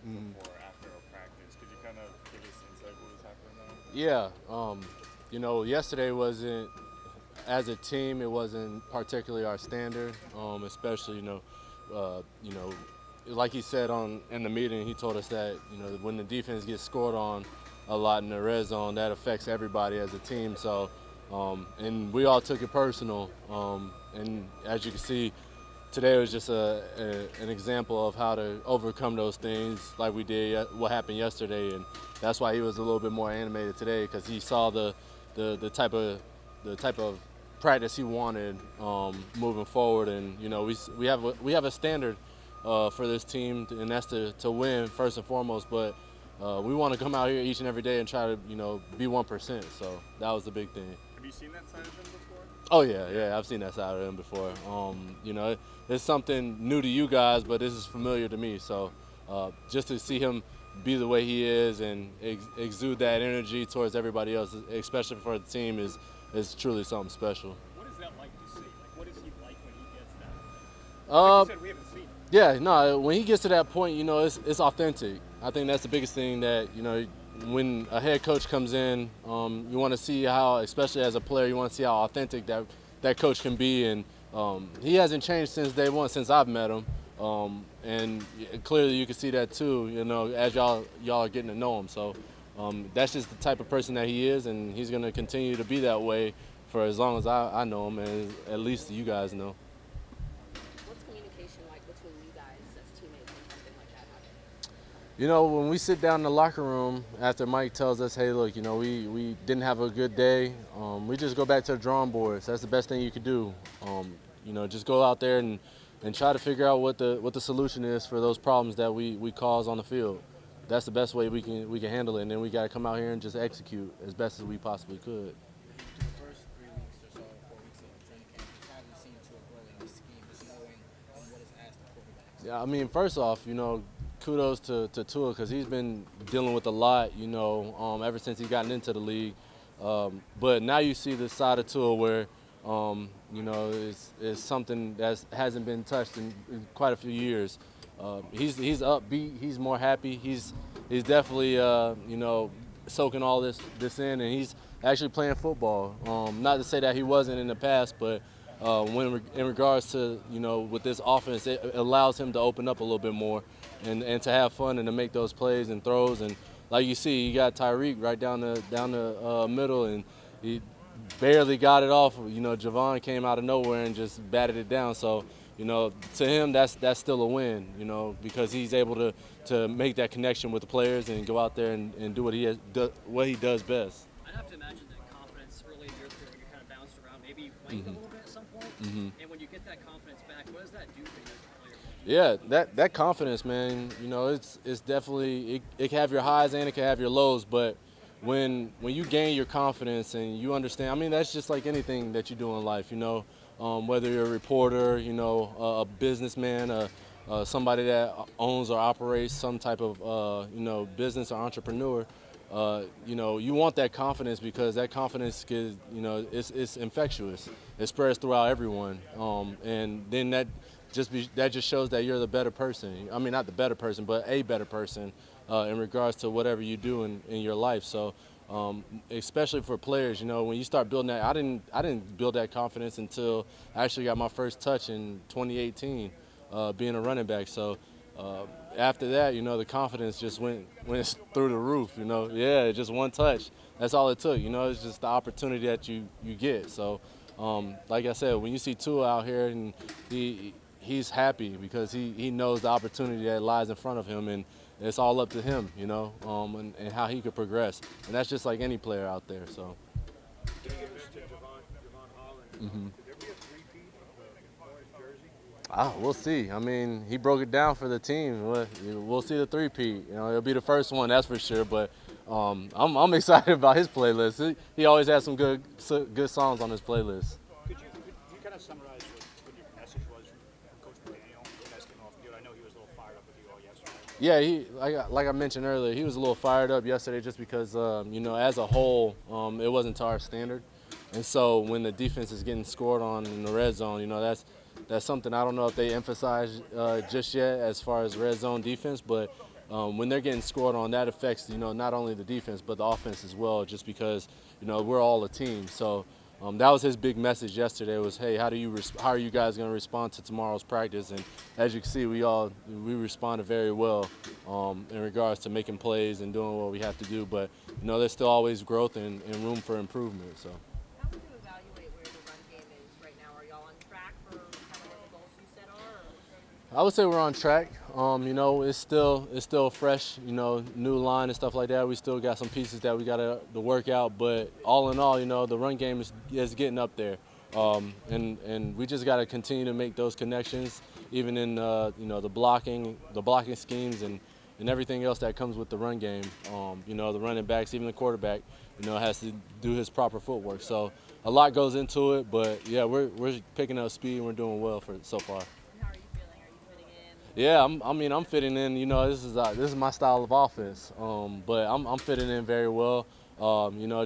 before, after a practice. Could you kind of give us insight what was happening there? Yeah, yesterday wasn't, as a team, it wasn't particularly our standard, especially, you know, like he said in the meeting, he told us that, when the defense gets scored on a lot in the red zone, that affects everybody as a team. So, and we all took it personal. And as you can see, today was just an example of how to overcome those things like we did what happened yesterday, and that's why he was a little bit more animated today because he saw the type of the type of practice he wanted moving forward. And we have a standard for this team, and that's to win first and foremost. But we want to come out here each and every day and try to be 1%. So that was the big thing. Have you seen that side of him before? Oh yeah, I've seen that side of him before. It's something new to you guys, but this is familiar to me. So just to see him be the way he is and exude that energy towards everybody else, especially for the team, is truly something special. What is that like to see? Like, what is he like when he gets that? Like Uh, you said, we haven't seen it. yeah, no, when he gets to that point, it's authentic. I think that's the biggest thing that when a head coach comes in, you want to see how, especially as a player, you want to see how authentic that coach can be. And he hasn't changed since day one, since I've met him. And clearly you can see that too, as y'all are getting to know him. So that's just the type of person that he is, and he's going to continue to be that way for as long as I know him, and at least you guys know. What's communication like between you guys as teammates when something like that happens? When we sit down in the locker room after Mike tells us, hey, look, we didn't have a good day, we just go back to the drawing boards. That's the best thing you could do. Just go out there and try to figure out what the solution is for those problems that we cause on the field. That's the best way we can handle it, and then we got to come out here and just execute as best as we possibly could. The first 3 weeks or so, 4 weeks of training camp, just how have you seen Tua grow in this scheme, just knowing what is asked of quarterbacks? Yeah, I mean, first off, kudos to Tua because he's been dealing with a lot, ever since he's gotten into the league. But now you see the side of Tua where, it's something that hasn't been touched in quite a few years. He's upbeat. He's more happy. He's definitely soaking all this in, and he's actually playing football. Not to say that he wasn't in the past, but in regards to with this offense, it allows him to open up a little bit more, and to have fun and to make those plays and throws. And like you see, you got Tyreek right down the middle, and he barely got it off. Javon came out of nowhere and just batted it down. So to him, that's still a win. Because he's able to make that connection with the players and go out there and do what he does best. I'd have to imagine that confidence early in your career when you kind of bounced around, maybe waned a little bit at some point. And when you get that confidence back, what does that do for you as a player? Yeah, that confidence, man. It's definitely it can have your highs and it can have your lows, but when you gain your confidence and you understand, I mean, that's just like anything that you do in life. Whether you're a reporter, a businessman, somebody that owns or operates some type of business or entrepreneur. You want that confidence because that confidence it's infectious. It spreads throughout everyone, and then that just shows that you're the better person. I mean, not the better person, but a better person in regards to whatever you do in your life. So, especially for players, when you start building that, I didn't build that confidence until I actually got my first touch in 2018, being a running back. So. After that, the confidence just went through the roof. Yeah, just one touch. That's all it took. It's just the opportunity that you get. So, like I said, when you see Tua out here and he's happy because he knows the opportunity that lies in front of him, and it's all up to him, and how he could progress. And that's just like any player out there. So. Getting it to Javon Holland. Could there be a three-peat of the orange jersey? We'll see. I mean, he broke it down for the team. We'll see the three-peat. It'll be the first one, that's for sure. But I'm excited about his playlist. He always has some good songs on his playlist. Could you kind of summarize what your message was from Coach McDaniel as came off the field? I know he was a little fired up with you all yesterday. Yeah, like I mentioned earlier, he was a little fired up yesterday just because, as a whole, it wasn't to our standard. And so when the defense is getting scored on in the red zone, that's something I don't know if they emphasize just yet as far as red zone defense, but when they're getting scored on, that affects, not only the defense but the offense as well, just because, we're all a team. So that was his big message yesterday was, hey, how are you guys going to respond to tomorrow's practice? And as you can see, we responded very well in regards to making plays and doing what we have to do. But, there's still always growth and room for improvement. So. How would you evaluate where the run game is right now? Are y'all on track for kind of what the goals you set are? I would say we're on track. It's still fresh, new line and stuff like that. We still got some pieces that we got to work out, but all in all, the run game is getting up there. And we just got to continue to make those connections, even in the blocking schemes and everything else that comes with the run game. The running backs, even the quarterback, has to do his proper footwork. So a lot goes into it, but yeah, we're picking up speed and we're doing well so far. How are you feeling? Are you fitting in? Yeah, I'm fitting in. This is my style of offense. But I'm fitting in very well.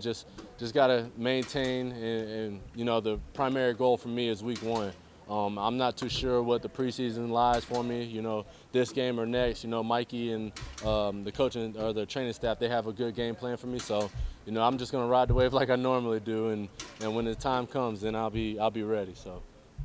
Just gotta maintain, and the primary goal for me is week 1. I'm not too sure what the preseason lies for me. This game or next. Mikey and the coaching or the training staff, they have a good game plan for me. So I'm just gonna ride the wave like I normally do, and when the time comes, then I'll be ready. So.